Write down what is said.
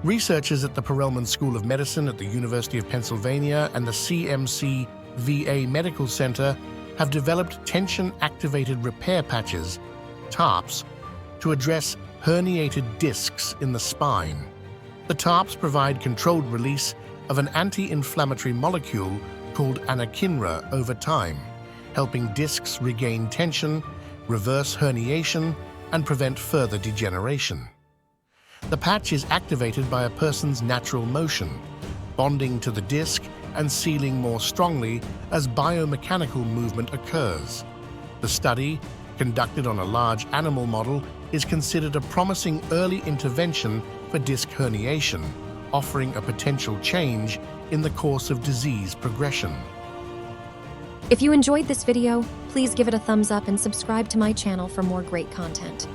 Researchers at the Perelman School of Medicine at the University of Pennsylvania and the CMC VA Medical Center have developed tension-activated repair patches, TARPs, to address herniated discs in the spine. The TARPs provide controlled release of an anti-inflammatory molecule called anakinra over time, helping discs regain tension, reverse herniation, and prevent further degeneration. The patch is activated by a person's natural motion, bonding to the disc and sealing more strongly as biomechanical movement occurs. The study, conducted on a large animal model, is considered a promising early intervention for disc herniation, offering a potential change in the course of disease progression. If you enjoyed this video, please give it a thumbs up and subscribe to my channel for more great content.